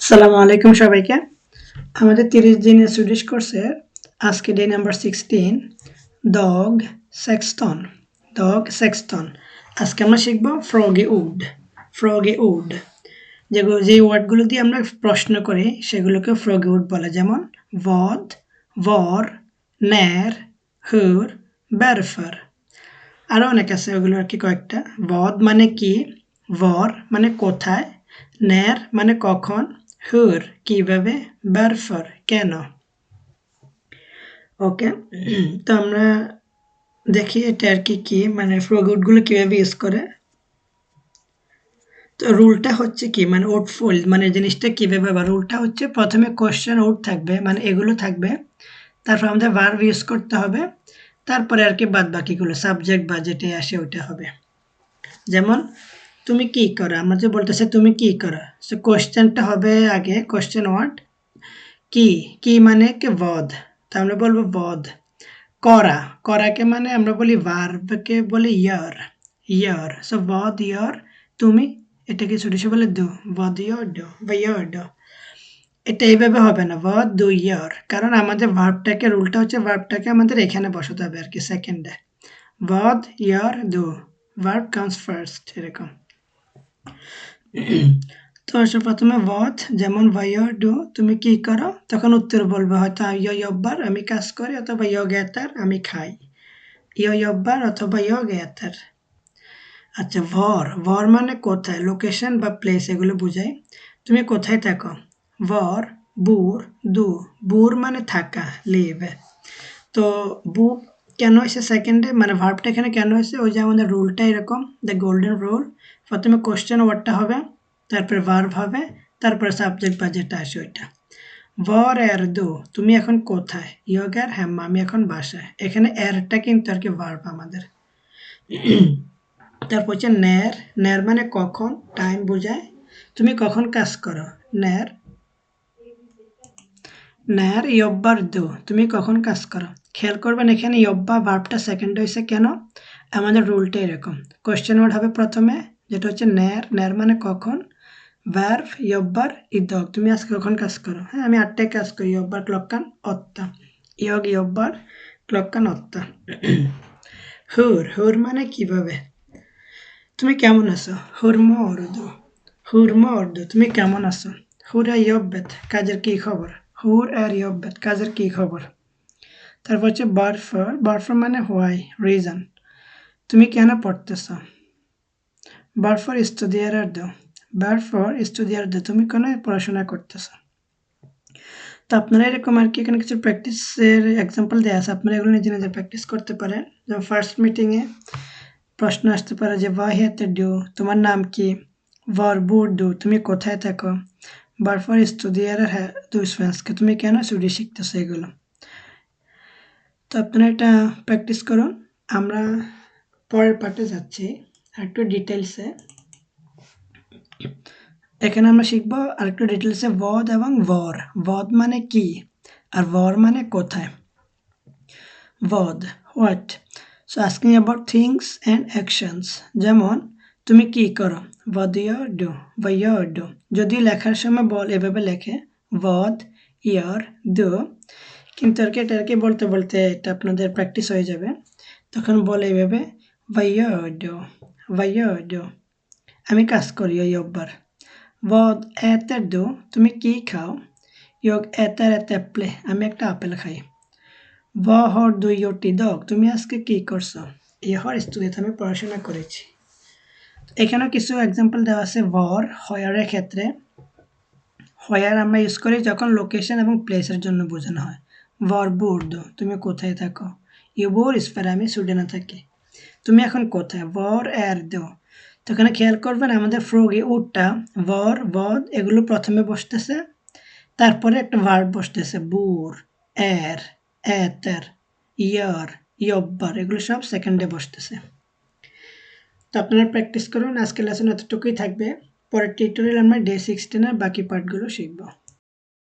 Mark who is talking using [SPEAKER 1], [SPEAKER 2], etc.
[SPEAKER 1] আসসালামু আলাইকুম সবাইকে। আমাদের 30 দিনের সুইডিশ কোর্সের আজকে ডে নাম্বার 16 ডগ সেক্সটন। আজকে আমরা শিখব ফ্রগে উড যেগুলো যে ওয়ার্ডগুলো দিয়ে আমরা প্রশ্ন করি সেগুলোকে ফ্রগে উড বলে, যেমন ভদ, ভর, ন্যার, হুর, ব্যারফার। আরও অনেক আছে, ওগুলো আর কি কয়েকটা। ভদ মানে কি, ভর মানে কোথায়, ন্যার মানে কখন, হুর কিভাবে, বারফার কেন। ওকে, তো আমরা দেখি এটা আর কি কি মানে ফ্রগুটগুলো কিভাবে ইউজ করে। তো রুলটা হচ্ছে কি, মানে উডফুল মানে জিনিসটা কিভাবে, বা রুলটা হচ্ছে প্রথমে কোশ্চেন উড থাকবে, মানে এগুলো থাকবে, তারপর আমাদের ভার্ব ইউজ করতে হবে, তারপরে আর কি বাদ বাকিগুলো সাবজেক্ট বা যেটাই আসে ওইটা হবে। যেমন তুমি কি করো, আমরা যে বলতেছে তুমি কি করো, সো কোশ্চেনটা হবে আগে কোশ্চেন ওয়ার্ড কি, কি মানে কি বধ, তো আমরা বলবো বধ। করা, করাকে মানে আমরা বলি ভার্বকে বলি ইয়ার, সো বধ ইয়ার তুমি, এটাকে সুডিশে বলে দু, বধ ইয়ার ডু বা ইয়ার ডু। এটা এইভাবে হবে না বধ দু ইয়ার, কারণ আমাদের ভার্বটাকে, রুলটা হচ্ছে ভার্বটাকে আমাদের এখানে বসাতে হবে আর কি সেকেন্ডে। বধ ইয়ার দু, ভার্ব কামস ফার্স্ট, এরকম। তো আসলে প্রথমে what, যেমন ভাইয়া ডু তুমি কি করো, তখন উত্তর বলবে হয়তো jag jobbar আমি কাজ করি, অথবা jag äter আমি খাই, jag jobbar অথবা jag äter। আচ্ছা ভর মানে কোথায়, লোকেশন বা প্লেস এগুলো বোঝায়। তুমি কোথায় থাকো, ভর বুর দু, বুর মানে থাকা লিভ। তো বু কেন হয়েছে সেকেন্ডে, মানে ভার্বটা এখানে কেন হয়েছে, ওই যে আমাদের রুলটা এরকম, দ্য গোল্ডেন রুল। প্রথমে কোশ্চেন ওয়ার্ডটা হবে, তারপরে ভার্ব হবে, তারপরে সাবজেক্ট বা যেটা আসে ওইটা। ভর এর দু তুমি এখন কোথায়, ইয়গার হ্যাম্মা আমি এখন বাসায়, এখানে এরটা কিন্তু আর কি ভার্ব আমাদের। তারপর হচ্ছে ন্যার মানে কখন, টাইম বোঝায়, তুমি কখন কাজ করো, ন্যার ন্যার ইয়ব্বার দু তুমি কখন কাজ করো। খেয়াল করবেন এখানে ইয়ব্বা ভার্বটা সেকেন্ড হয়েছে কেন, আমাদের রুলটা এরকম। কোয়েশ্চেন ওয়ার্ড হবে প্রথমে, যেটা হচ্ছে ন্যার মানে কখন, ভার্ব ইয়ব্বার ইদক তুমি আজকে কখন কাজ করো, হ্যাঁ আমি 8টায় কাজ করি, ইয়ব্বার ক্লক্কান অত্তা, ইয়ব্বার ক্লক্কান অত্তা। হুর মানে কিভাবে, তুমি কেমন আছো, হুরমো অর্ধ তুমি কেমন আছো। হুর আর ইয়ব্বেত কাজের কি খবর, হুর আর ইয়ব্বেত কাজের কি খবর। তারপর হচ্ছে বারফর মানে হোয়াই, রিজন, তুমি কেন পড়তেছ। বারফর স্টুডিয়ার দো, তুমি কেন পড়াশোনা করতেছ। তো আপনারা এরকম আর কি এখানে কিছু প্র্যাকটিসের এক্সাম্পল দেওয়া আছে, আপনারা এগুলো নিজে নিজে প্র্যাকটিস করতে পারেন। যেমন ফার্স্ট মিটিংয়ে প্রশ্ন আসতে পারে যে ভাই হেতে ডু তোমার নাম কি, var bor du তুমি কোথায় থাকো, varför studerar du svenska তুমি কেন সুইডিশ শিখতেছো, এগুলো। তো আপনারা এটা প্র্যাকটিস করুন। আমরা পরের পার্টে যাচ্ছি আরেকটু ডিটেলসে। এখানে আমরা শিখবো আরেকটু ডিটেলসে বদ এবং ভর। বদ মানে কি আর ভর মানে কোথায়। বদ what, so asking about things and actions, যেমন তুমি কি করো, vad gör du, vad gör du। যদি লেখার সময় বল এভাবে লেখে vad gör du, কিন্তু আর কি এটা আর কি বলতে বলতে এটা আপনাদের প্র্যাকটিস হয়ে যাবে, তখন বলে এভাবে vad gör du, vad gör du আমি কাজ করি, jag jobbar। vad äter du তুমি কি খাও, jag äter ett äpple আমি একটা আপেল খাই। vad har du gjort idag তুমি আজকে কি করছো, jag har studerat আমি পড়াশোনা করেছি। এখানেও কিছু এক্সাম্পল দেওয়া আছে ভর হয়ারের ক্ষেত্রে। হয়ার আমরা ইউজ করি যখন লোকেশন এবং প্লেসের জন্য বোঝানো হয়। ভর বুর্দ তুমি কোথায় থাকো, ইউবোর স্পের আমি সুইডেনে থাকি। তুমি এখন কোথায়, ভর এর দো। তো এখানে খেয়াল করবেন আমাদের ফ্রোগে উডটা ভর বদ এগুলো প্রথমে বসতেছে, তারপরে একটা ভার্ব বসতেছে বুর এর এতের ইয়ার ইয়ব্বার, এগুলো সব সেকেন্ডে বসতেছে। তো আপনারা প্র্যাকটিস করুন। আজকের লেসন এতটুকুই থাকবে, পরের টিউটোরিয়াল আমরা ডে 16 এর বাকি পার্টগুলো শিখব।